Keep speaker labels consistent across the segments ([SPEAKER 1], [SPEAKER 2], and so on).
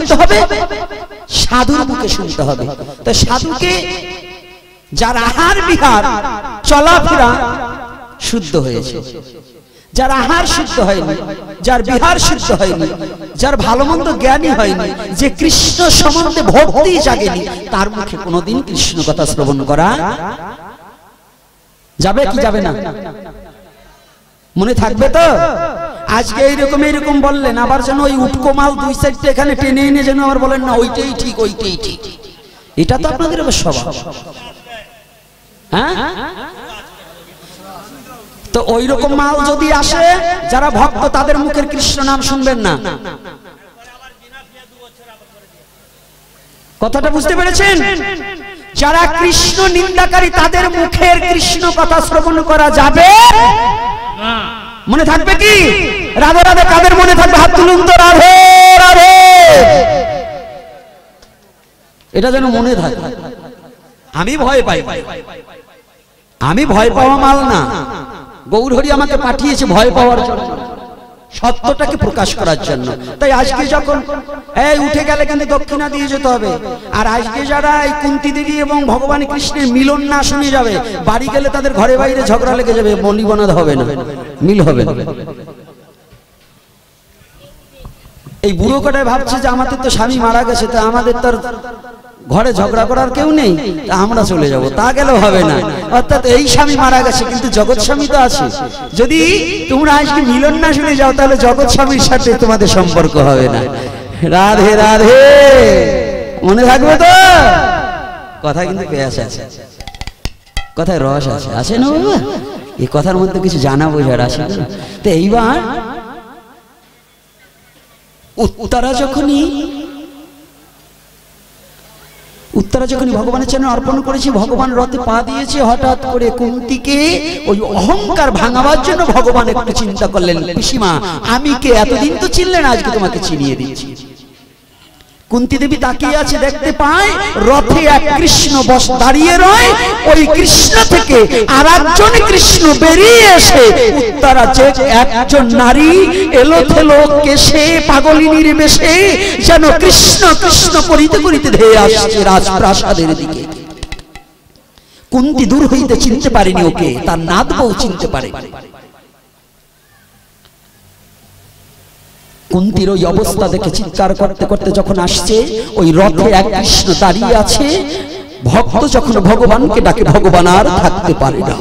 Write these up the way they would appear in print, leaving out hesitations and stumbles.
[SPEAKER 1] শুনতে হবে? সাধুর মুখে শুনতে হবে। তো সাধুকে যার আহার বিহার চলাফেরা শুদ্ধ হয়েছে, যার আহার শুদ্ধ হয়নি, যার বিহার শুদ্ধ হয়নি, যার ভালো মন্দ জ্ঞানী হয়নি, যে কৃষ্ণ সম্বন্ধে ভক্তি জাগেনি, তার মুখে কোনোদিন কৃষ্ণ কথা শ্রবণ করা যাবে কি যাবে না? মনে থাকবে তো? আজকে এইরকম বললেন, আবার যেন ওই উটকো মাল দুই সাইডটা এখানে টেনে এনে যেন আবার বলেন না ওইটাই ঠিক, ওইটাই ঠিক। এটা তো আপনাদের স্বভাব। হ্যাঁ, তো ওই রকম মাল যদি আসে, যারা ভক্ত তাদের মুখের কৃষ্ণ নাম শুনবেন না। কথাটা বুঝতে পেরেছেন? যারা কৃষ্ণ নিন্দাকারী তাদের মুখের কৃষ্ণ কথা শ্রবণ করা যাবে না। মনে থাকবে কি? রাধে রাধে কাদের মনে থাকবে? হাত তুলুন তো। রাধে রাধে। এটা যেন মনে থাকে। আমি ভয় পাই, আমি ভয় পাওয়া মাল না। গৌরহরি আমাকে পাঠিয়েছে ভয় পাওয়ার জন্য, সত্যটাকে প্রকাশ করার জন্য। তাই আজকে যখন এই উঠে গেলে কিন্তু দক্ষিণা দিয়ে যেতে হবে। আর আজকে যারা এই কুন্তি দেবী এবং ভগবান কৃষ্ণের মিলন না শুনে যাবে, বাড়ি গেলে তাদের ঘরে বাইরে ঝগড়া লেগে যাবে, মলিবনাদ হবে না, মিল হবে না। এই বুড়ো কটায় ভাবছে যে আমাদের তো স্বামী মারা গেছে, তা আমাদের তো ঘরে ঝগড়া করার কেউ নেই, তা আমরা চলে যাব, তা গেলেও হবে না। অর্থাৎ এই স্বামী মারা গেছে কিন্তু জগৎ স্বামী তো আছে। যদি তোমরা আজকে মিলন না শুনে যাও তাহলে জগৎ স্বামীর সাথে তোমাদের সম্পর্ক হবে না। রাধে রাধে। মনে থাকবে তো? কথা কিন্তু পেয়াস আছে, কথায় রস আছে, আছে না বাবা? এই কথার মধ্যে কিছু জানা বোঝার আছে। তো এইবার উত্তরা যখনই ভগবানের চরণে অর্পণ করেছে, ভগবান রথে পা দিয়েছে, হঠাৎ করে কুন্তিকে ওই অহংকার ভাঙাবার জন্য ভগবান একটু চিন্তা করলেন, পিসিমা আমি কে? এতদিন তো চিনলেন, আজকে তোমাকে চিনিয়ে দিচ্ছি। কুন্তি দেবী তাকিয়ে আছে, দেখতে পায় রথে এক কৃষ্ণ বস দাঁড়িয়ে রয়। ওই কৃষ্ণ থেকে আর একজন কৃষ্ণ বেরিয়ে এসে উত্তরা যে একজন নারী এলোথেলো কেশে পাগলিনীর বেশে যেন কৃষ্ণ কৃষ্ণ করিতে করিতে ধেয়ে আসছে রাজপ্রাসাদের দিকে। কুন্তি দূর হইতে চিনতে পারেনি ওকে, তার নাদ বউ চিনতে পারে। কুন্তির ওই অবস্থা দেখে চিৎকার করতে করতে যখন আসছে, ওই রথে এক কৃষ্ণ দাঁড়িয়ে আছে। ভক্ত যখন ভগবানকে ডাকে, ভগবান আর থাকতে পারে না।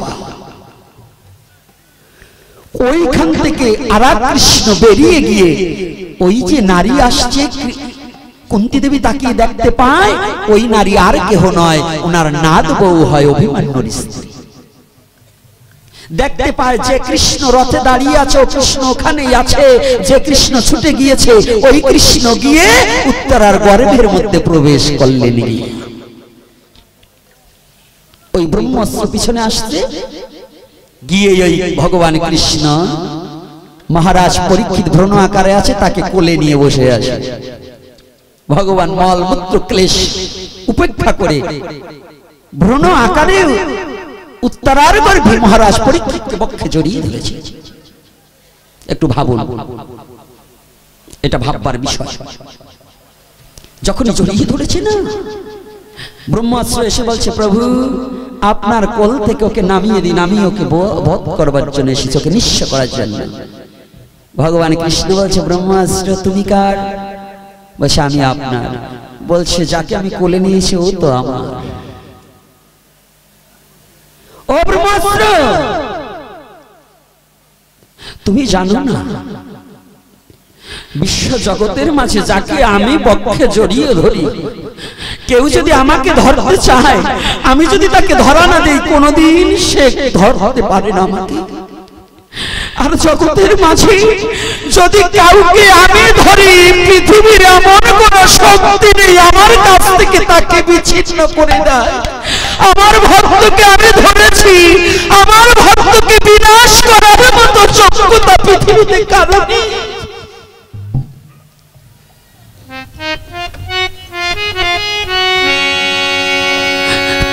[SPEAKER 1] ওইখান থেকে আর এক কৃষ্ণ বেরিয়ে গিয়ে ওই যে নারী আসছে, কুন্তি দেবী তাকিয়ে দেখতে পায় ওই নারী আর কেহ নয়, ওনার নাদ বউ হয় অভিমন্যুর স্ত্রী। দেখতে পায় যে কৃষ্ণ রথে দাঁড়িয়ে আছে, ও কৃষ্ণ ওখানেই আছে। যে কৃষ্ণ ছুটে গিয়েছে, ওই কৃষ্ণ গিয়ে উত্তরার গর্ভের মধ্যে প্রবেশ করলেন। ওই ব্রহ্মাস্ত্র পিছনে আসছে, গিয়ে ওই ভগবান কৃষ্ণ মহারাজ পরীক্ষিত ভ্রণ আকারে আছে, তাকে কোলে নিয়ে বসে আছে। ভগবান মল মূত্র ক্লেশ উপেক্ষা করে ভ্রণ আকারে উত্তরার গর্ভে মহারাজ পরীক্ষিতকে বক্ষে জড়িয়ে দিয়েছে। একটু ভাবুন, এটা ভাববার বিষয়। যখন জড়িয়ে ধরেছে না, ব্রহ্মাস্ত্র এসে বলছে, প্রভু আপনার কোল থেকে ওকে নামিয়ে দিন, আমি ওকে বধ করবার জন্য এসেছি, ওকে নিঃস্ব করার জন্য। ভগবান কৃষ্ণ বলছে, ব্রহ্মাস্ত্র তুমি কার? বলছে আমি আপনার। বলছে যাকে আমি কোলে নিয়েছি ও তো আমার। ও ব্রহ্মাস্ত্র, তুমি জানো না বিশ্ব জগতের মাঝে যাকে আমি বক্ষে জড়িয়ে ধরি, কেউ যদি আমাকে ধরতে চায়, আমি যদি তাকে ধরা না দেই, কোনোদিন সে ধরতে পারে না আমাকে। আর জগতের মাঝে যদি কাউকে আমি ধরি, পৃথিবীর এমন কোন শক্তি নেই আমার কাছ থেকে তাকে বিচ্ছিন্ন করে দেয়। আমার ভক্তকে আমি ধরেছি, আমার ভক্তকে বিনাশ করার মতো যোগ্যতা পৃথিবীতে কারো নেই।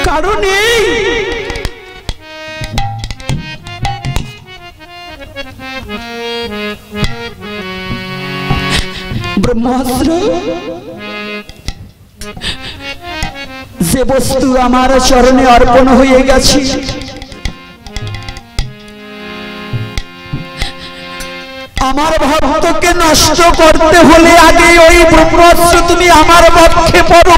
[SPEAKER 1] কারণ নেই। ব্রহ্মাস্ত্র যে বস্তু আমার চরণে অর্পণ হয়ে গেছে, আমার ভক্তকে নষ্ট করতে হলে আগে ওই ব্রহ্মাস্ত্র তুমি আমার পক্ষে পড়ো,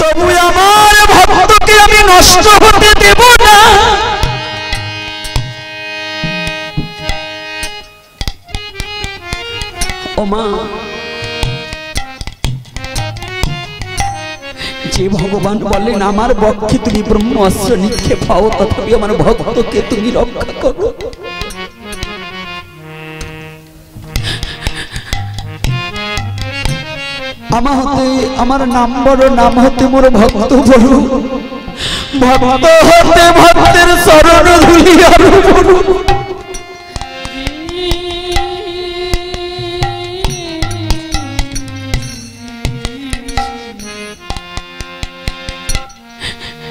[SPEAKER 1] তবু আমার ভক্তকে আমি নষ্ট হতে দেব না। ও মা, যে ভগবান বলেন আমার পক্ষে তুমি ব্রহ্মাস্ত্র নিক্ষেপ হও, তথাপি আমার ভক্তকে তুমি রক্ষা করো। আমার হতে আমার নাম বড়, নাম হতে মোর ভক্ত বড়, ভক্ত হতে ভক্তের চরণ ধুলি আরো বড়।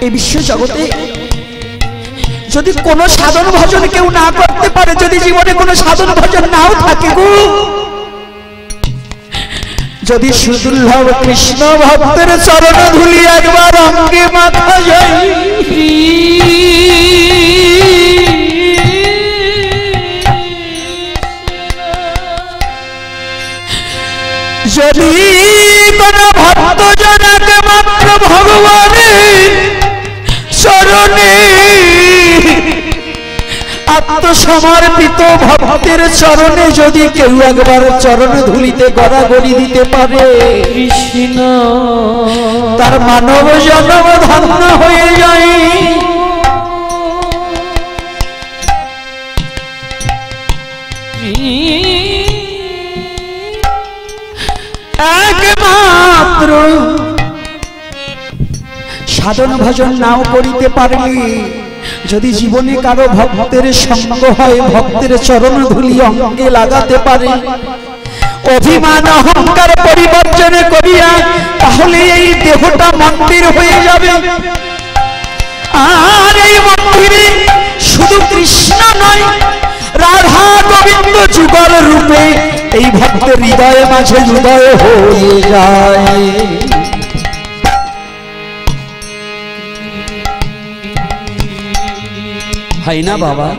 [SPEAKER 1] এই বিশ্ব জগতে যদি কোনো সাধন ভজন কেউ না করতে পারে, যদি জীবনে কোনো সাধন ভজন নাও থাকে গো, যদি সুদুর্লভ কৃষ্ণ ভক্তের চরণ ধুলি একবার অঙ্গে মাথা যায়, যদি কোন ভক্ত জনকে মাত্র ভগবানের চরণে আত্মসমর্পিত ভক্তের চরণে যদি কেউ একবার চরণ ধুলিতে গড়াগড়ি দিতে পারে, কৃষ্ণ তার মানব জন্ম ধন্য হয়ে যায়। একমাত্র সাধন ভজন নাও করিতে পারলে, যদি জীবনে কারো ভক্তের সঙ্গ হয়, ভক্তের চরণ ধুলি অঙ্গে লাগাতে পারে, অভিমান অহংকার পরিবর্তন করিয়া, তাহলে এই দেহটা মন্দির হয়ে যাবে। আর এই মন্দিরে শুধু কৃষ্ণ নয়, রাধা গোবিন্দ যুগল রূপে এই ভক্তের হৃদয়ে মাঝে হৃদয় হয়ে যায়। হয় না বাবা?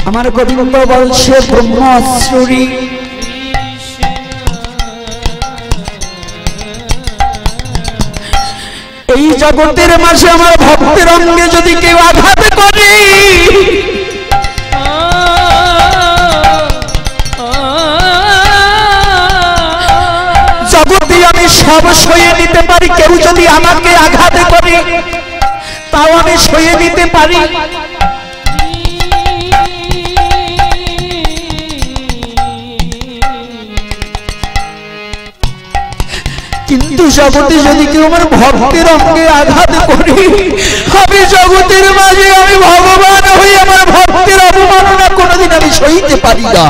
[SPEAKER 1] আমার গোবিন্দ বলছে ব্রহ্মাস্ত্রী, এই জগতের মাঝে আমার ভক্তের অঙ্গে যদি কেউ আঘাত করে, জগতে আমি সব সয়ে নিতে পারি, কেউ যদি আমাকে আঘাত করে তাও আমি সয়ে নিতে পারি, কিন্তু জগতে যদি কেউ আমার ভক্তের অঙ্গে আঘাত করে, আমি জগতের মাঝে আমি ভগবান হয়ে আমার ভক্তের অবমাননা কোনোদিন আমি সইতে পারি না।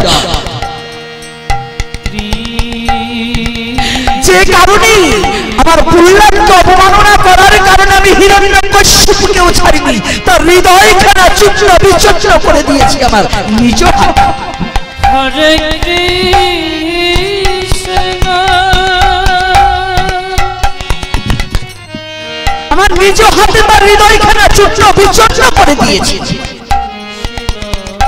[SPEAKER 1] যে কারণে আমার প্রহ্লাদকে অবমাননা করার কারণে আমি হিরণ্যকশিপুকেও ছাড়িনি, তার হৃদয়খানা চূর্ণ বিচূর্ণ করে দিয়েছি আমার নিজ হাতে। হরে কৃষ্ণ, আমার নিজ হাতে তার হৃদয়খানা চূর্ণ বিচূর্ণ করে দিয়েছি।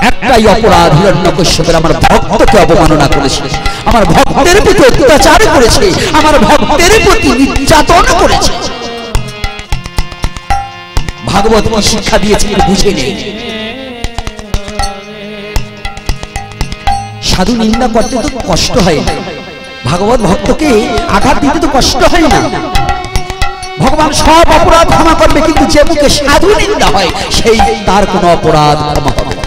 [SPEAKER 1] একটাই অপরাধ, হিরণ্যকশিপুর আমার ভক্তকে অবমাননা করেছে, আমার ভক্তের প্রতি অত্যাচার করেছে, আমার ভক্তের প্রতি নির্যাতন করেছে। ভাগবত কি শিক্ষা দিয়েছে বুঝে নেই। সাধু নিন্দা করতে তো কষ্ট হয় না, ভাগবত ভক্তকে আঘাত দিতে তো কষ্ট হয় না। ভগবান সব অপরাধ ক্ষমা করবে, কিন্তু যে মুখে সাধু নিন্দা হয় সেই তার কোনো অপরাধ ক্ষমা হবে না।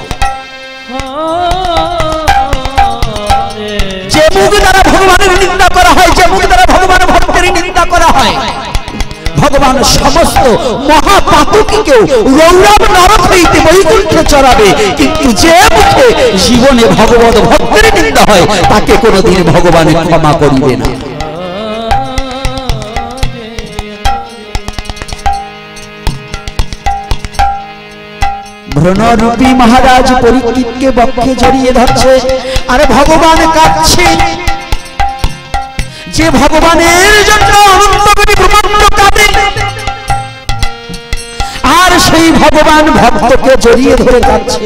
[SPEAKER 1] যে মুখ দ্বারা ভগবানের নিন্দা করা হয়, যে মুখ দ্বারা ভগবান ভক্তের নিন্দা করা হয়, ভগবান সমস্ত মহাপাতকীকেও রৌরব নরক হইতে বৈকুণ্ঠে চড়াবে, কিন্তু যে মুখে জীবনে ভগবত ভক্তের নিন্দা হয় তাকে কোনোদিন ভগবান ক্ষমা করিবে না। ভ্রণরূপী মহারাজ পরীক্ষিতকে বক্ষে জড়িয়ে ধরছে, আরে ভগবান কাঁদছে। যে ভগবানের জন্য অনন্ত কোটি ব্রহ্মাণ্ড কাঁদে, আর সেই ভগবান ভক্তকে জড়িয়ে ধরে কাঁদছে,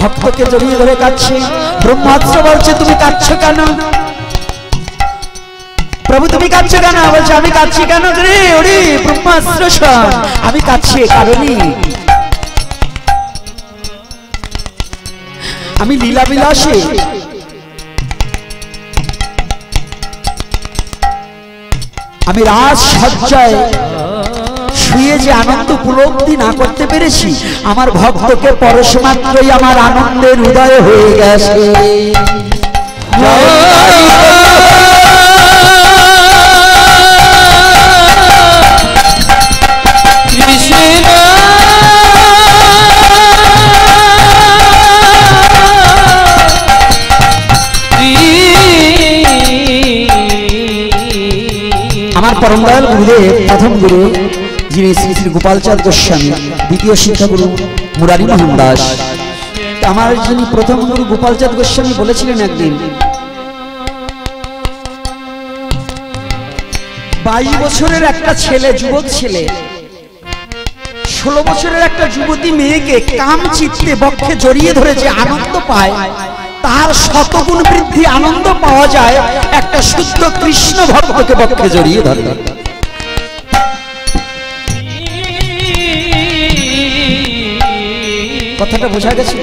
[SPEAKER 1] ভক্তকে জড়িয়ে ধরে কাঁদছে। ব্রহ্মাস্ত্র বলছে তুমি কাঁদছো কেন? প্রভু তুমি কাঁদছো কেন? বলছে আমি কাঁদছি কেন রে? ওরে ব্রহ্মাস্ত্র শোন, আমি কাঁদছি কারণে আমি লীলা বিলাসে আমি রাজ সজ্জায় শুয়ে যে আনন্দ উপলব্ধি না করতে পেরেছি, আমার ভক্তকে পরশমাত্রই আমার আনন্দের উদয় হয়ে গেছে। আমার পরম দয়াল গুরুদেব, প্রথম গুরু যিনি শ্রী শ্রী গোপালচাঁদ গোস্বামী, দ্বিতীয় শিক্ষাগুরু মুরারি মোহন দাস, আমার যিনি প্রথম গুরু গোপালচাঁদ গোস্বামী বলেছিলেন একদিন 22 বছরের একটা ছেলে, যুবক ছেলে 16 বছরের একটা যুবতী মেয়েকে কাম চিত্তে বক্ষে জড়িয়ে ধরে যে আনন্দ পায়, তার শতগুণ বৃদ্ধি আনন্দ পাওয়া যায় একটা শুদ্ধ কৃষ্ণ ভক্তকে বক্ষে জড়িয়ে ধরে। কথাটা বোঝা গেছে?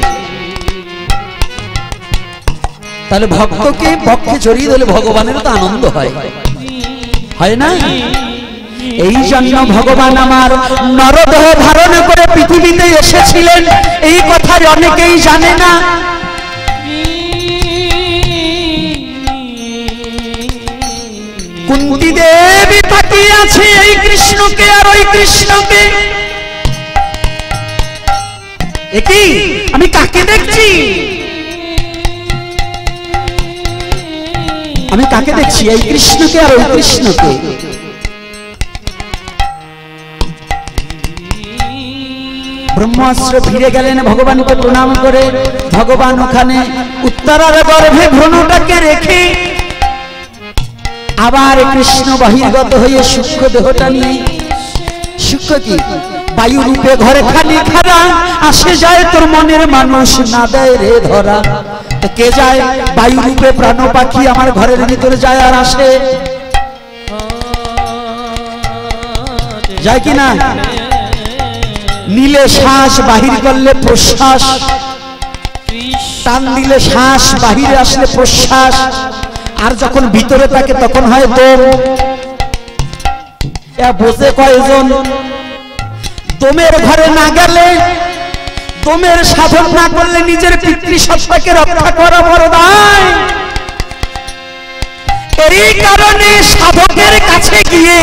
[SPEAKER 1] তাহলে ভক্তকে বক্ষে জড়িয়ে ধরলে ভগবানের তো আনন্দ হয়, হয় না? এই জন্য ভগবান আমার নরদেহ ধারণ করে পৃথিবীতে এসেছিলেন, এই কথা অনেকেই জানে না। কুন্তি দেবী তাকিয়ে আছে এই কৃষ্ণকে আর ওই কৃষ্ণকে। একই আমি কাকে দেখছি? আমি কাকে দেখছি? এই কৃষ্ণকে আর ওই কৃষ্ণকে। ব্রহ্মাস্ত্র ফিরে গেলেন ভগবানকে প্রণাম করে। ভগবান ওখানে উত্তরার গর্ভে ভ্রণটাকে রেখে আবার কৃষ্ণ বহির্গত হয়ে সূক্ষ্ম দেহটা নিয়ে, সূক্ষ্ম কি বায়ু রূপে ঘরে খালি খারা, আসে যায় তোর মনের মানুষ না দেয় রে ধরা। কে যায়? বায়ু রূপে প্রাণ পাখি আমার ঘরের ভিতরে যায় আর আসে, যায় কি না? নিলে শ্বাস, বাহির করলে প্রশ্বাস, টান দিলে শ্বাস, বাহিরে আসলে প্রশ্বাস, আর যখন ভিতরে থাকে তখন হয় দম। বোঝে কয়জন? দমের ঘরে না গেলে, দমের সাধন না করলে নিজের পিতৃসত্তাকে রক্ষা করা বড় দায়। এই কারণে সাধকের কাছে গিয়ে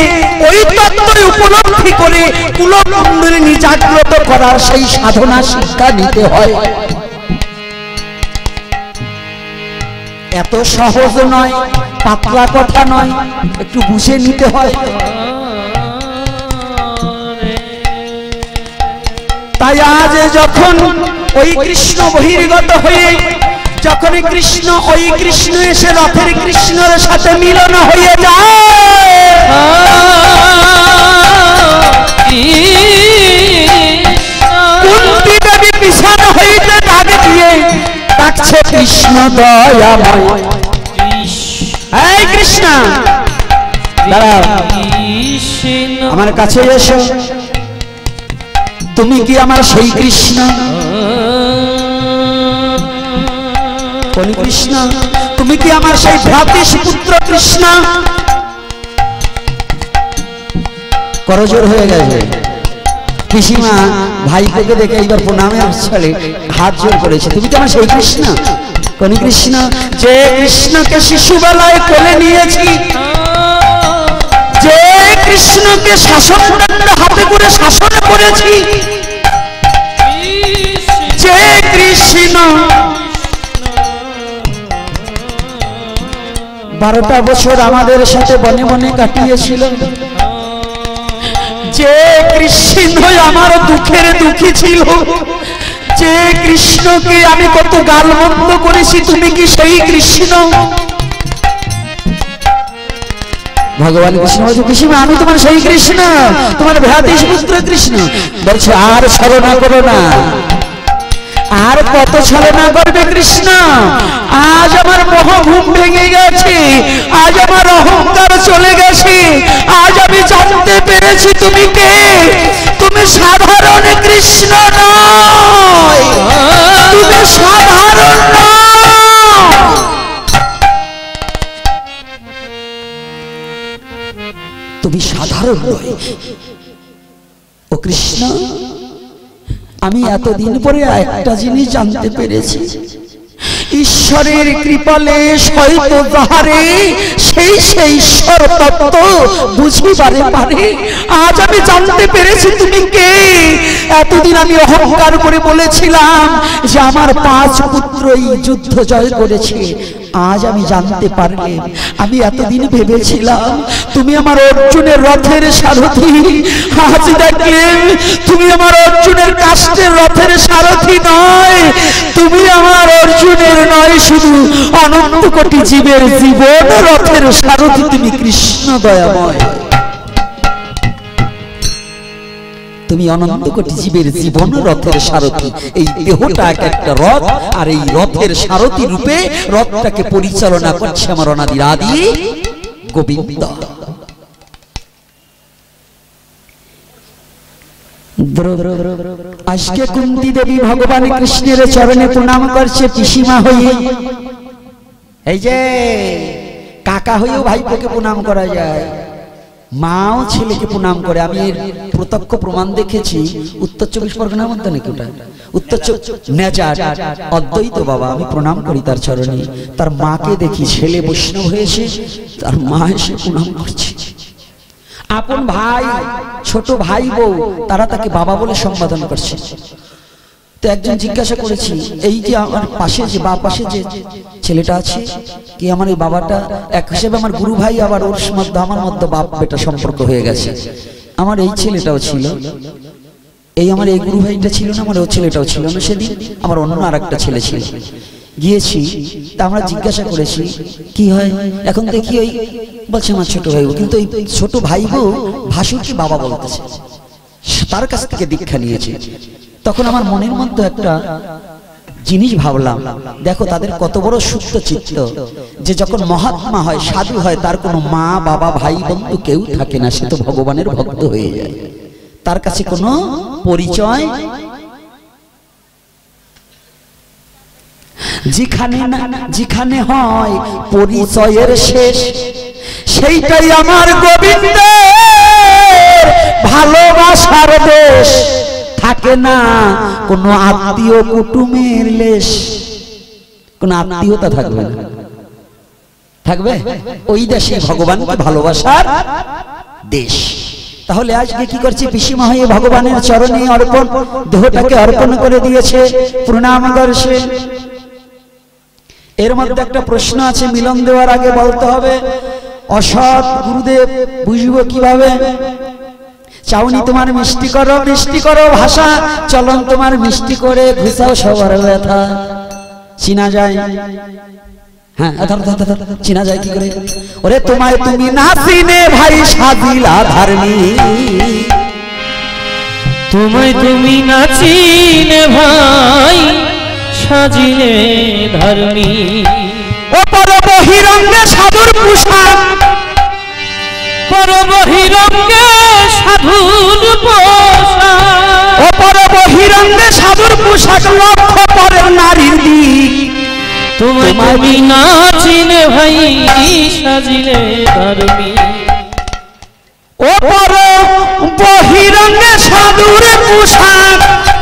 [SPEAKER 1] ওই তত্ত্ব উপলব্ধি করে কুলকুণ্ডলী নিজাগ্রত করার সেই সাধনা শিক্ষা নিতে হয়। এত সহজ নয়, পাতলা কথা নয়, একটু বুঝে নিতে হয়। তাই আজ যখন ওই কৃষ্ণ বহির্গত হয়ে, যখন কৃষ্ণ ওই কৃষ্ণ এসে রথের কৃষ্ণের সাথে মিলন হয়ে যায়, কুন্তি দেবী পিছনে হইতে ডাক দিয়ে ডাকছে কৃষ্ণ দয়াময়। এই কৃষ্ণ দাঁড়াও, আমার কাছে এসো। তুমি কি আমার সেই কৃষ্ণ? কোন কৃষ্ণ? তুমি কি আমার সেই ভ্রাতৃ পুত্র কৃষ্ণ? করজোর হয়ে গেছে। পিসিমা ভাইকে দেখে এইবার প্রণামের ছলে হাত জোর করেছে। তুমি কি আমার সেই কৃষ্ণ? কোন কৃষ্ণ? যে কৃষ্ণকে শিশুবেলায় কোলে নিয়েছি, যে কৃষ্ণকে শাসনদণ্ড হাতে করে শাসন করেছি, যে কৃষ্ণ 12টা বছর আমাদের সাথে বনে বনে কাটিয়েছিল, যে কৃষ্ণ আমার দুঃখের দুঃখী ছিল, যে কৃষ্ণকে আমি কত গালমন্দ করেছি, তুমি কি সেই কৃষ্ণ? ভগবান কৃষ্ণ বলছে, পিসিমা আমি তোমার সেই কৃষ্ণ, তোমার ভ্রাতৃ পুত্র কৃষ্ণ। বলছে আর ছলনা করো না, আর কত ছলনা করবে কৃষ্ণ? আজ আমার মোহভূম ভেঙে গেছে, আজ আমার অহংকার চলে গেছে, আজ আমি জানতে পেরেছি তুমি কে। তুমি সাধারণ কৃষ্ণ নয়, তুমি সাধারণ নয়। তুমি সাধারণ নয় ও কৃষ্ণ। আমি এতদিন পরে একটা জিনিস জানতে পেরেছি, ঈশ্বরের কৃপালে হয়তো যাহারে সেই ঈশ্বর তত্ত্ব বুঝিবারে পারে। আজ আমি জানতে পেরেছি তুমি কে। এতদিন আমি অহংকার করে বলেছিলাম যে আমার 5 পুত্রই যুদ্ধ জয় করেছে। আজ আমি জানতে পারলাম, আমি এতদিন ভেবেছিলাম তুমি আমার অর্জুনের রথের সারথি। আজ দেখলেন তুমি আমার অর্জুনের কাষ্টের রথের সারথি নয়, তুমি আমার অর্জুনের নয়, শুধু অনন্ত কোটি জীবের জীবন রথের সারথি। তুমি কৃষ্ণ দয়াময়, তুমি অনন্ত কোটি জীবের জীবন রথের সারথি। এই দেহটা একটা রথ, আর এই রথের সারথি রূপে রথটাকে পরিচালনা করছে আমার অনাদির আদি গোবিন্দ। আজকে কুন্তি দেবী ভগবান কৃষ্ণের চরণে প্রণাম করছে পিসিমা হয়ে। এই যে কাকা হয়েও ভাইপোকে প্রণাম করা যায়, মাও ছেলেকে প্রণাম করে। আমি এর প্রত্যক্ষ প্রমাণ দেখেছি উত্তর 24 পরগনার মধ্যে নাকি ওটা উত্তর নেজার অদ্বৈত বাবা, আমি প্রণাম করি তার চরণে। তার মাকে দেখি ছেলে বৈষ্ণব হয়েছে, তার মা এসে প্রণাম করছে। আপন ভাই, ছোট ভাই বউ, তারা তাকে বাবা বলে সম্বোধন করছে। তো একজন জিজ্ঞাসা করেছি, এই যে আমার পাশে যে বা পাশে যে ছেলেটা আছে, কি আমার এই বাবাটা এক হিসেবে আমার গুরু ভাই, আবার ওর মধ্যে আমার মধ্যে বাপ বেটা সম্পর্ক হয়ে গেছে। আমার এই ছেলেটাও ছিল, এই আমার এই গুরু ভাইটা ছিল না, আমার ও ছেলেটাও ছিল না। সেদিন আমার অন্য আর একটা ছেলে ছিল, গিয়েছি, তা আমরা জিজ্ঞাসা করেছি কি হয়। এখন দেখি ওই বলছে আমার ছোট ভাই, কিন্তু এই ছোট ভাই বউ ভাসুরকে বাবা বলতেছে, তার কাছ থেকে দীক্ষা নিয়েছে। তখন আমার মনের মধ্যে একটা জিনিস ভাবলাম, দেখো তাদের কত বড় সুস্থ চিত্ত, যে যখন মহাত্মা হয়, সাধু হয়, তার কোনো মা বাবা ভাই বন্ধু কেউ থাকে না, সে তো ভগবানের ভক্ত হয়ে যায়, তার কাছে কোনো পরিচয়। যেখানে হয় পরিচয়ের শেষ, সেইটাই আমার গোবিন্দের ভালোবাসার দেশ। থাকে না কোনো আত্মীয় কুটুমের লেশ, কোন আত্মীয়তা থাকবে না, থাকবে ওই দেশে ভগবানকে ভালোবাসার দেশ। তাহলে আজকে কি করছে, পিসিমা হয়ে ভগবানের চরণে অর্পণ, দেহটাকে অর্পণ করে দিয়েছে, প্রণাম করছে। এর মধ্যে একটা প্রশ্ন আছে, মিলন দেওয়ার আগে বলতে হবে, অসৎ গুরুদেব বুঝবো কিভাবে? চাউনি তোমার মিষ্টি করো ভাষা, চলন তোমার মিষ্টি করে ঘুষাও সবার ব্যথা। চিনা যায়, হ্যাঁ চিনা যায় কি করে? ওরে তোমায় তুমি না চিনে ভাই সাজিলা ধারণী,
[SPEAKER 2] তোমায় তুমি না চিনে ভাই সাজিলে ধর্মী।
[SPEAKER 1] ও পর বহিরঙ্গে সাধুর পোশাক,
[SPEAKER 2] পর বহিরঙ্গে সাধুর পোশাক,
[SPEAKER 1] ও পর বহিরঙ্গে সাধুর পোশাক, লক্ষ্য পরের নারীর দিক।
[SPEAKER 2] তোমায় তুমি না চিনে ভাই সাজিলে ধর্মী।
[SPEAKER 1] ও পর বহিরঙ্গে সাধুর পোশাক,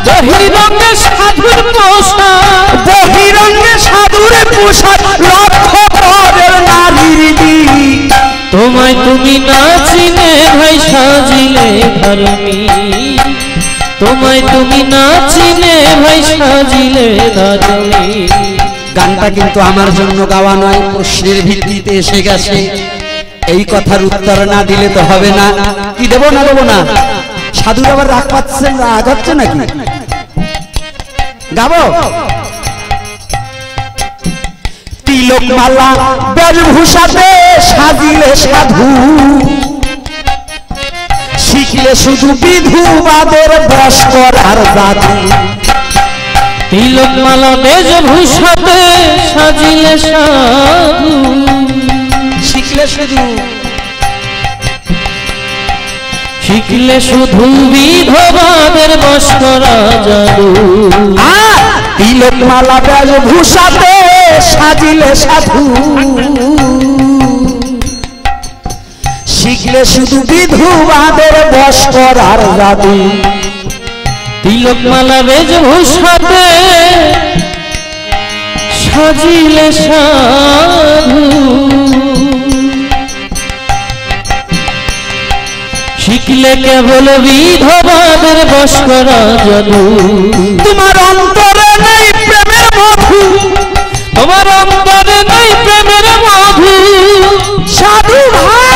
[SPEAKER 2] বহিরঙ্গে সাধুর পোশাক,
[SPEAKER 1] বহিরঙ্গে সাধুর পোশাক, লক্ষ্য পরের নারীর দিক।
[SPEAKER 2] তোমায় তুমি না চিনে ভাই সাজিলে ধর্মী, তোমায় তুমি না চিনে ভাই সাজিলে ধর্মী।
[SPEAKER 1] গানটা কিন্তু আমার জন্য গাওয়া নয়, প্রশ্নের ভিত্তিতে এসে গেছে। এই কথার উত্তর না দিলে তো হবে না। কি দেবো না দেবো না? সাধুর আবার রাগ পাচ্ছেন, রাগ হচ্ছে নাকি? গাবো তিলক মালা বেশভূষাতে সাজিলে সাধু, শিখলে শুধু বিধুবাদের বশ করার জাদু।
[SPEAKER 2] তিলক মালা বেশভূষাতে সাজিলে সাধু,
[SPEAKER 1] শিখলে শুধু
[SPEAKER 2] শিখলে শুধু বিধবাদের বশ করা জাদু।
[SPEAKER 1] তিলক মালা বেশভূষাতে সাজিলে সাধু, শিখলে শুধু বিধুবাদের বশ করার জাদু।
[SPEAKER 2] তিলক মালা বেশভূষাতে সাজিলে সাধু, শিখলে কেবল বিধবাদের বশ করা জাদু।
[SPEAKER 1] তোমার অন্তরে নেই প্রেমের মধু,
[SPEAKER 2] তোমার অন্তরে নেই প্রেমের মধু,
[SPEAKER 1] সাধু ভাই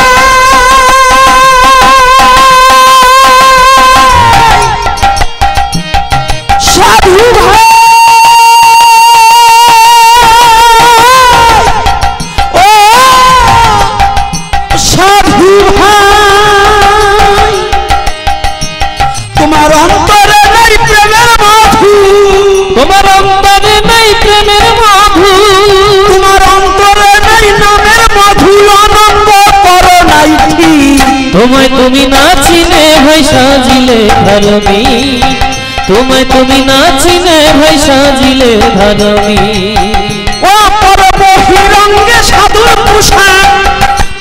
[SPEAKER 1] সাধু ভাই ও সাধু ভাই, তোমার অন্তরে নেই প্রেমের মধু,
[SPEAKER 2] তোমার অন্তরে নেই প্রেমের মধু,
[SPEAKER 1] তোমার অন্তরে নেই নামের মধু, আনন্দ করো নাই ঠিক।
[SPEAKER 2] তোমায় তুমি না চিনে ভাই সাজিলে ধর্মী, তোমায় তুমি না চিনে ভাই সাজিলে ধর্মী।
[SPEAKER 1] ও পরবহিরঙ্গে সাধুর পোশাক,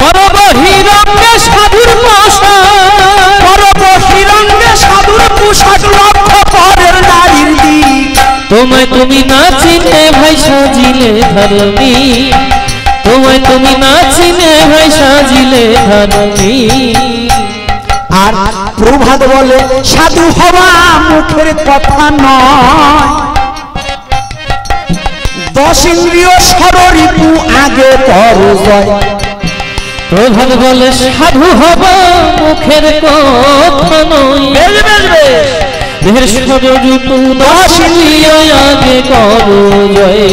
[SPEAKER 2] পরবহিরঙ্গে সাধুর পোশাক,
[SPEAKER 1] পরবহিরঙ্গে সাধুর পোশাক লক্ষ্য পরের নারীর দিক।
[SPEAKER 2] তোমায় তুমি না চিনে ভাই সাজিলে ধর্মী, তোমায় তুমি না চিনে ভাই সাজিলে ধর্মী।
[SPEAKER 1] আর প্রভাত বলে সাধু হওয়া মুখের কথা নয়, 10 ইন্দ্রিয় ষড়রিপু আগে কর জয়।
[SPEAKER 2] প্রভাত বলে সাধু হবা মুখের কথা নয়, দেহের ষড়রিপু 10 ইন্দ্রিয় আগে কর জয়।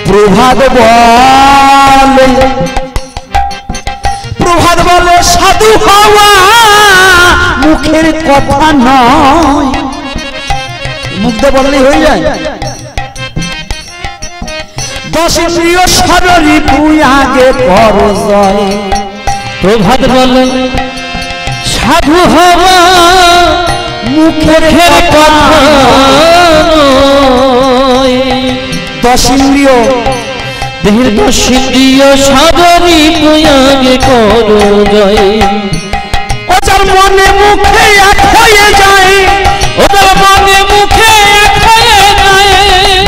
[SPEAKER 1] প্রভাত বলে, প্রভাত বলে সাধু হওয়া মুখের কথা নয়, মুখ দিয়ে বললেই হয়ে যায়। 10 ইন্দ্রিয় ষড়রিপু আগে কর জয়।
[SPEAKER 2] প্রভাত বলে সাধু হওয়া
[SPEAKER 1] মুখের কথা
[SPEAKER 2] নয়,
[SPEAKER 1] 10 ইন্দ্রিয়
[SPEAKER 2] দেহের 10 ইন্দ্রিয় ষড়রিপু আগে কর জয়।
[SPEAKER 1] ও যার মনে মুখে এক হয়ে যায়,
[SPEAKER 2] ওদের মনে মুখে এক হয়ে যায়।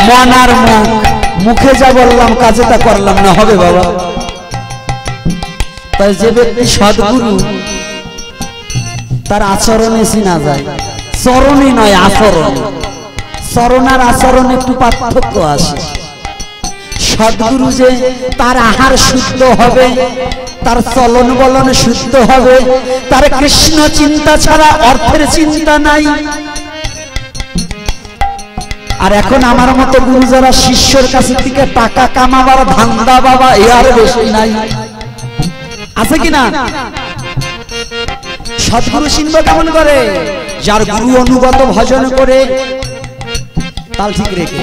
[SPEAKER 1] মন আর মুখ, মুখে যা বললাম কাজে তা করলাম না, হবে বাবা। তাই যে ব্যক্তি সদ্গুরু তার আচরণে চিনা যায়, চরণে নয় আচরণ। চরণ আর আচরণ একটু পার্থক্য আছে। সদ্গুরু যে তার আহার শুদ্ধ হবে, তার চলন বলন শুদ্ধ হবে, তার কৃষ্ণ চিন্তা ছাড়া অর্থের চিন্তা নাই। আর এখন আমার মতো গুরু যারা শিষ্যর কাছে থেকে টাকা কামাবার ধান্দা বাবা এ আর বেশি নাই, আছে কিনা? সদ্গুরু চিনব কেমন করে? যার গুরু অনুগত ভজন করে, তাল ঠিক রেখে,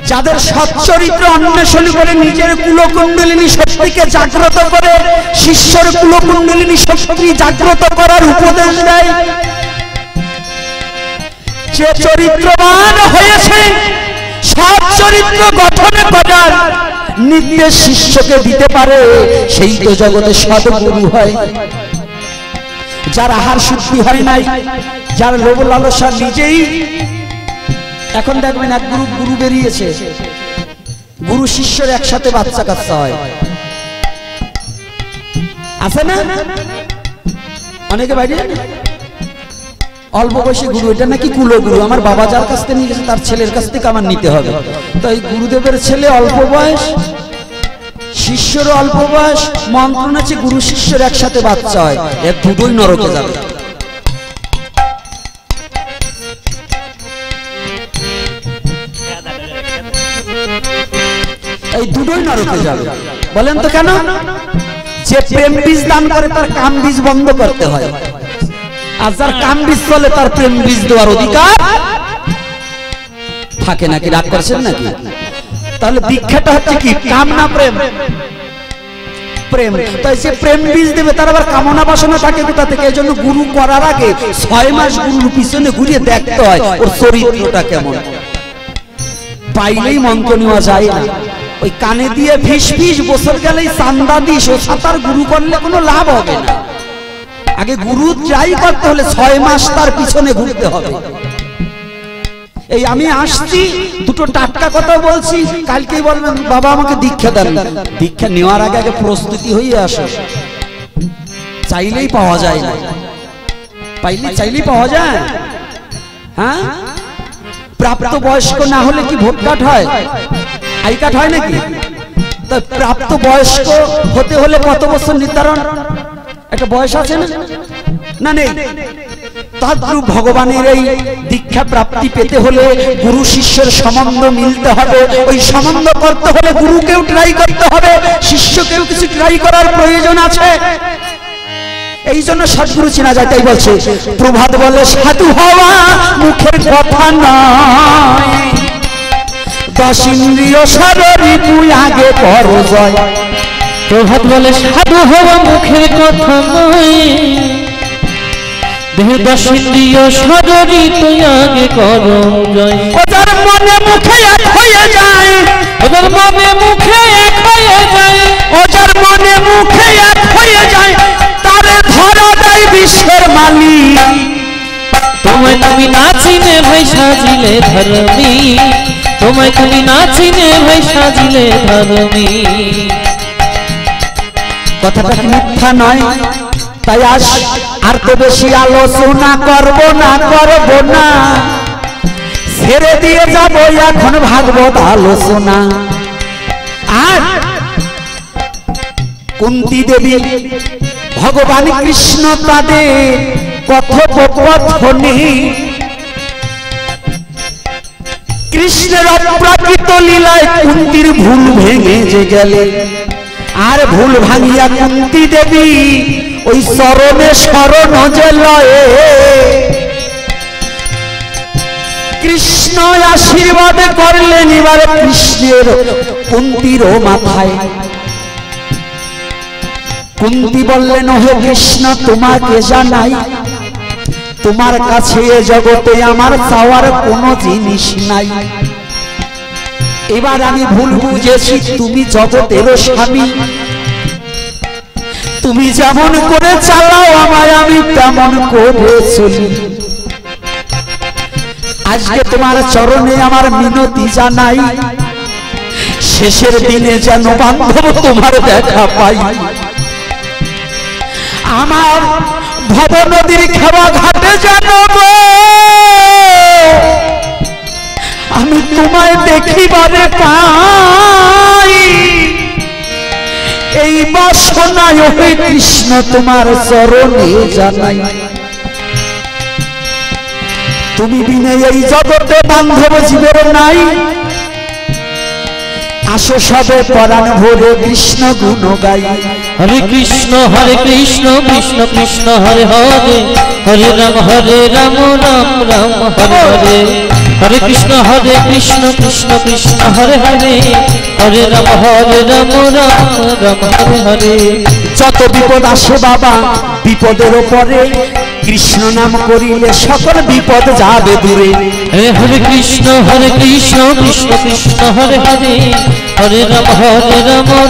[SPEAKER 1] যাদের সচ্চরিত্র অন্বেষণ করে নিজের কুলকুণ্ডলিনী শক্তিকে জাগ্রত করে, শিষ্যর কুলকুণ্ডলিনী শক্তি জাগ্রত করার উপদেশ দেয়। যে চরিত্রবান হয়েছে সৎ চরিত্র গঠন করার নির্দেশ শিষ্যকে দিতে পারে, সেই তো জগতে সদ্গুরু হয়। যার আহার শুদ্ধি হয় নাই, যার লোভ লালসা নিজেই, এখন দেখবেন এক গুরু বেরিয়েছে, গুরু শিষ্যের একসাথে বাচ্চা কাচ্চা হয়, আছে না? অনেকে বাইরে অল্প বয়সী গুরু, এটা নাকি কুলগুরু, আমার বাবা যার কাছ থেকে নিয়ে গেছে তার ছেলের কাছ থেকে আমার নিতে হবে। তাই গুরুদেবের ছেলে অল্প বয়স, শিষ্যর অল্প বয়স, মন্ত্র নাচে গুরু শিষ্যের একসাথে বাচ্চা হয়, এর দুটোই নরকে যাবে। এই দুটোই নরকে যাবে। বলেন তো কেন? যে প্রেম বীজ দান করে তার কাম বীজ বন্ধ করতে হয়, আর যার কাম বীজ চলে তার প্রেম বীজ দেওয়ার অধিকার থাকে নাকি? রাগ করছেন নাকি? তাহলে দীক্ষাটা হচ্ছে কি, কাম না প্রেম? প্রেম। তাই সে প্রেম বীজ দেবে, তার আবার কামনা বাসনা থাকে কোথা থেকে? এই জন্য গুরু করার আগে 6 মাস গুরুর পিছনে ঘুরিয়ে দেখতে হয় ওর চরিত্রটা কেমন। পাইলেই মন্ত্র নেওয়া যায় না। ওই কানে দিয়ে ফিস ফিস বছর গেলেই চান্দা দিস, ও সাঁতার গুরু করলে কোনো লাভ হবে না। আগে গুরু ট্রাই করতে হলে 6 মাস তার পিছনে ঘুরতে হবে। এই আমি আসছি, দুটো টাটকা কথা বলছি, কালকেই বলবেন বাবা আমাকে দীক্ষা দেন। দীক্ষা নেওয়ার আগে আগে প্রস্তুতি হয়ে আসে। চাইলেই পাওয়া যায় না। চাইলেই পাওয়া যায়? হ্যাঁ, প্রাপ্ত বয়স্ক না হলে কি ভোট কার্ড হয়, আই কার্ড হয় নাকি? তো প্রাপ্ত বয়স্ক হতে হলে কত বছর নির্ধারণ একটা বয়স আছে না? না নেই। তদ্রূপ ভগবানের এই দীক্ষা প্রাপ্তি পেতে হলে গুরু শিষ্যের সম্বন্ধ মিলতে হবে। ওই সম্বন্ধ করতে হলে গুরুকেও ট্রাই করতে হবে, শিষ্যকেও কিছু ট্রাই করার প্রয়োজন আছে। এই জন্য সদ্গুরু চেনা যায়। তাই বলছে প্রভাত বলে সাধু হওয়া মুখের কথা নয়, 10 ইন্দ্রিয় শরীর তুই আগে কর জয়।
[SPEAKER 2] প্রভাত বলে সাধু হওয়া মুখের কথা নয়, 10 ইন্দ্রিয় শরীর তুই আগে কর জয়।
[SPEAKER 1] ওদের মনে মুখে এক হয়ে যায়,
[SPEAKER 2] ওদের মনে মুখে এক হয়ে যায়,
[SPEAKER 1] ওদের মনে মুখে এক হয়ে যায়, তারে ধরা দেয় বিশ্বের মালিক।
[SPEAKER 2] তোমায় তুমি না চিনে ভাই সাজিলে ধর্মী, তোমায় তুমি না চিনে ভাই সাজিলে ধর্মী।
[SPEAKER 1] কথাটা কি মিথ্যা নয়? তাই আর তো বেশি আলোচনা করব না, ছেড়ে দিয়ে যাব এখন ভাগবত আলোচনা। আর কুন্তী দেবী ভগবান কৃষ্ণ তাদের কথোপকথনে কৃষ্ণের অপ্রাকৃত লীলায় কুন্তীর ভুল ভেঙে যে গেলে, আর ভুল ভাঙিয়া কুন্তী দেবী ওই চরণে শরণ যে লয়ে, কৃষ্ণ আশীর্বাদ করলেন এবার কৃষ্ণের কুন্তীর মাথায়। কুন্তী বললেন ওহে কৃষ্ণ তোমাকে জানাই, তোমার কাছে এ জগতে আমার চাওয়ার কোনো জিনিস নাই। এবার আমি ভুল বুঝেছি, তুমি জগতের স্বামী, তুমি যেমন করে চালাও আমায় আমি তেমন করে চলি। আজকে তোমার চরণে আমার মিনতি জানাই, শেষের দিনে যেন বান্ধব তোমার দেখা পাই। আমার ভব নদীর খেবা ঘাটে যেন আমি তোমায় দেখিবারে পাই। এই বাসনায় হে কৃষ্ণ তোমার চরণে জানাই, তুমি বিনে এই জগতে বান্ধব জীবের নাই। আসো সবে পরাণ ভরে কৃষ্ণ গুণ গাই।
[SPEAKER 2] হরে কৃষ্ণ কৃষ্ণ কৃষ্ণ হরে হরে, হরে রাম রাম রাম হরে হরে। হরে কৃষ্ণ কৃষ্ণ কৃষ্ণ হরে হরে, হরে রাম রাম রাম হরে হরে।
[SPEAKER 1] যত বিপদ আসে বাবা বিপদের ওপরে, কৃষ্ণ নাম করিলে সকল বিপদ যাবে দূরে।
[SPEAKER 2] হরে কৃষ্ণ কৃষ্ণ কৃষ্ণ হরে হরে, হরে রাম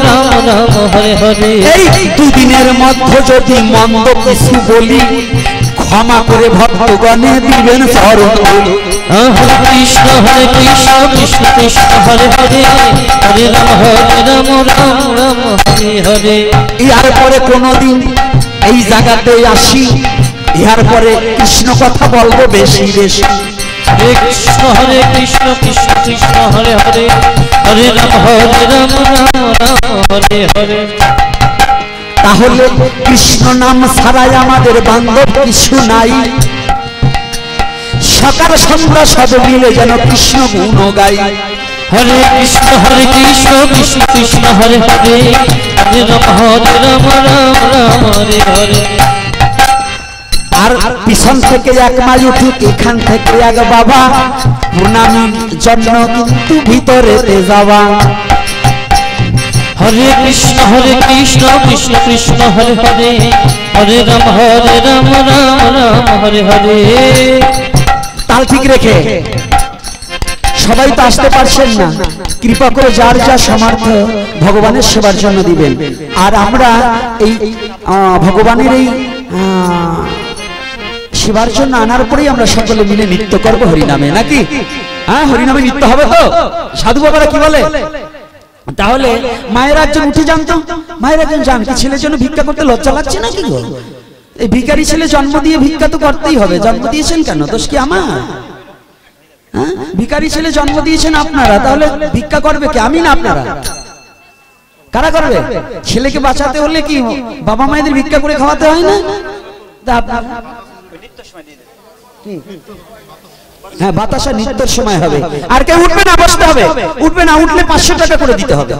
[SPEAKER 2] রাম রাম হরে হরে।
[SPEAKER 1] এই দুদিনের মধ্যে যদি মন্দ কিছু বলি, ক্ষমা করে ভক্তগণে দিবেন চরণ।
[SPEAKER 2] হরে কৃষ্ণ কৃষ্ণ কৃষ্ণ হরে হরে, হরে রাম রাম রাম হরে হরে।
[SPEAKER 1] ইয়ার পরে কোনদিন এই জায়গাতে আসি, ইহার পরে কৃষ্ণ কথা বলবো বেশি বেশি।
[SPEAKER 2] কৃষ্ণ কৃষ্ণ কৃষ্ণ হরে হরে, হরে রাম হরে হরে।
[SPEAKER 1] তাহলে কৃষ্ণ নাম ছাড়াই আমাদের বান্ধব কিছু নাই, সকাল সন্ধ্যা সব মিলে যেন কৃষ্ণ গুণ গাই।
[SPEAKER 2] হরে কৃষ্ণ কৃষ্ণ কৃষ্ণ হরে হরে, হরে রাম রাম হরে হরে।
[SPEAKER 1] আর পিছন থেকে এক মা উঠুক, এখান থেকে এক বাবা, প্রণামীর জন্য কিন্তু ভিতরেতে যাওয়া।
[SPEAKER 2] হরে কৃষ্ণ কৃষ্ণ কৃষ্ণ হরে হরে, হরে রাম রাম হরে হরে।
[SPEAKER 1] তাল ঠিক রেখে সবাই তো আসতে পারছেন না, কৃপা করে যার যা সামর্থ্য ভগবানের সেবার জন্য দিবেন। আর আমরা এই ভগবানের এই সেবার জন্য আনার পরেই আমরা সকলে মিলে নৃত্য করবো হরিনামে, নাকি? হ্যাঁ, হরিনামে নৃত্য হবে তো? সাধু বাবারা কি বলে? তাহলে মায়ের একজন উঠে যান তো, মায়ের একজন যান। কি ছেলের জন্য ভিক্ষা করতে লজ্জা লাগছে নাকি গো? এই ভিখারি ছেলে জন্ম দিয়ে ভিক্ষা তো করতেই হবে। জন্ম দিয়েছেন কেন? দোষ কি আমার? হ্যাঁ, ভিখারি ছেলে জন্ম দিয়েছেন আপনারা, তাহলে ভিক্ষা করবে কে? আমি না আপনারা? কারা করবে? ছেলেকে বাঁচাতে হলে কি বাবা মায়েদের ভিক্ষা করে খাওয়াতে হয় না? হ্যাঁ, বাতাসা নৃত্যের সময় হবে। আর কেউ উঠবে না, বসতে হবে। উঠবে না, উঠলে 500 টাকা করে দিতে হবে।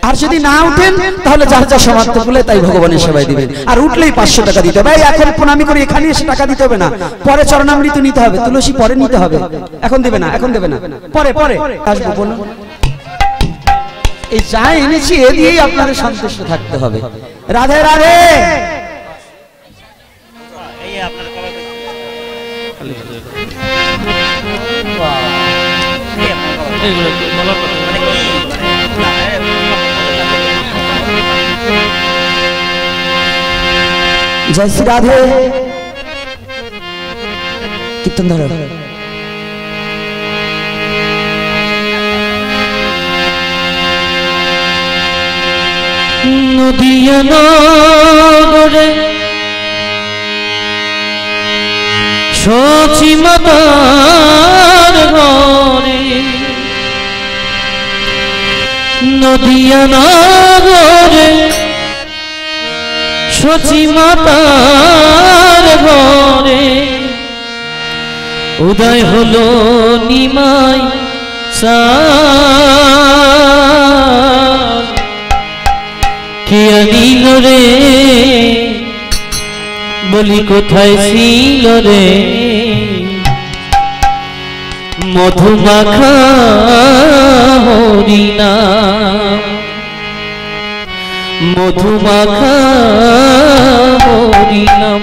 [SPEAKER 1] আর যদি না উঠেন তাহলে যার যা সামর্থ্য বলে তাই ভগবানের সেবায় দিবেন। আর উঠলেই 500 টাকা দিতে হবে। এখন প্রণামী করে এখানে এসে টাকা দিতে হবে না, পরে চরণামৃত নিতে হবে, তুলসী পরে নিতে হবে। এখন দেবে না, এখন দেবে না, পরে পরে আসবো বলুন। এই যা এনেছি এ দিয়েই আপনাদের সন্তুষ্ট থাকতে হবে। রাধে রাধে। जय श्री राधे। कीर्तन धरो।
[SPEAKER 2] नदिया नगरे शची मातार घरे, नदिया नगरे शची मातार घरे, उदय हलो निमाई सार, কে আনিল রে বলি কোথায় ছিল রে, মধুমাখা হরিনাম, মধুমাখা হরিনাম।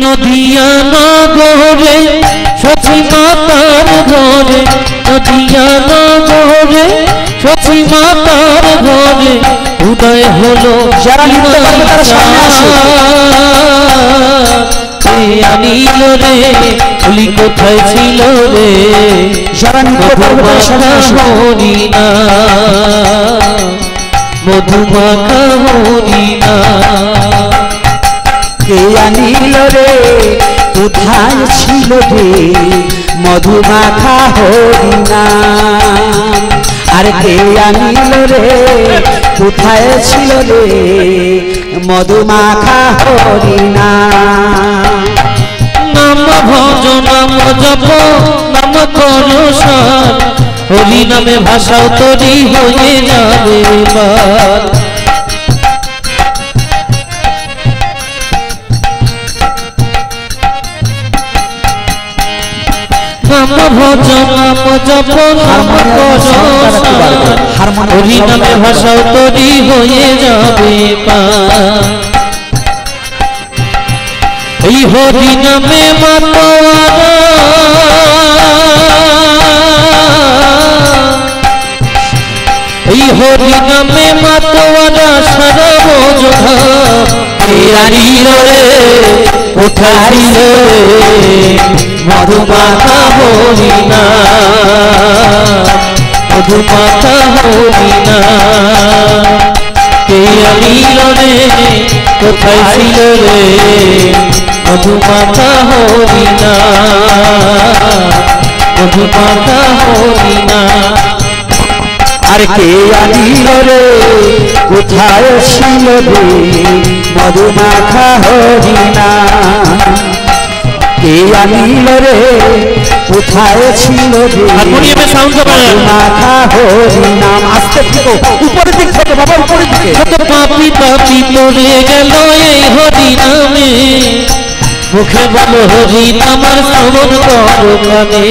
[SPEAKER 2] নদিয়া নগরে সচি মাতার ঘরে, নদিয়া নগরে সচি মাতার ঘরে, উদয় হলো
[SPEAKER 1] যারা নৃত্য করবে তারা সামনে আসুন।
[SPEAKER 2] আনিল রে বলি কোথায় ছিল রে,
[SPEAKER 1] যারা নৃত্য করবে তারা সামনে আসুন।
[SPEAKER 2] মধুমাখা হরিনাম,
[SPEAKER 1] কে আনিল রে কোথায় ছিল রে, মধুমাখা হরিনাম। আর কে আনিল রে কোথায় ছিল রে, মধুমাখা হরিনাম।
[SPEAKER 2] নাম ভজ নাম জপ নাম করসার, হরি নামে ভাষাও তরি হয়ে যাবে বার। নাম ভজ নাম জপ নাম করসার, হরি নামে ভাষাও তরি হয়ে যাবে বার। এই হরি নামে মাতোয়ারা, এই হরি নামে মাতোয়ারা সারা বোঝা, কে আনিল রে কোথায় ছিল রে, মধুমাখা হরিনাম, মধুমাখা হরিনাম। কে আনিল রে কোথায় ছিল রে, মধুমাখা হরিনাম, মধু মাখা হরি নাম।
[SPEAKER 1] আর কে আনিল রে কোথায় ছিল রে মধু মাখা হরি নাম। কে আনিল রে কোথায় ছিল রে
[SPEAKER 2] হারমোনিয়ামে সাউন্ড হবে
[SPEAKER 1] মধু মাখা হরি নাম। আস্তে থেকে উপরের দিক থেকে বাবা, উপরের দিকে।
[SPEAKER 2] কত পাপি পাপি পড়ে গেল এই হরি নামে, মুখে বলো হরি নামার শ্রবণ করো কানে।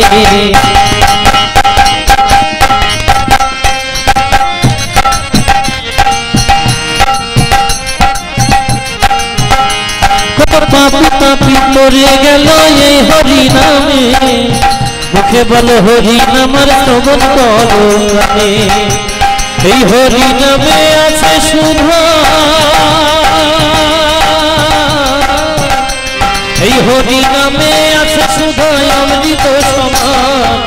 [SPEAKER 2] কত পাপি পাপি পড়ে গেল এই হরি নামে, মুখে বলো হরি নামার শ্রবণ করো কানে। এই হরি নামে আছে শুধু, এই হরি নামে আছে শুধু অমৃত সমান।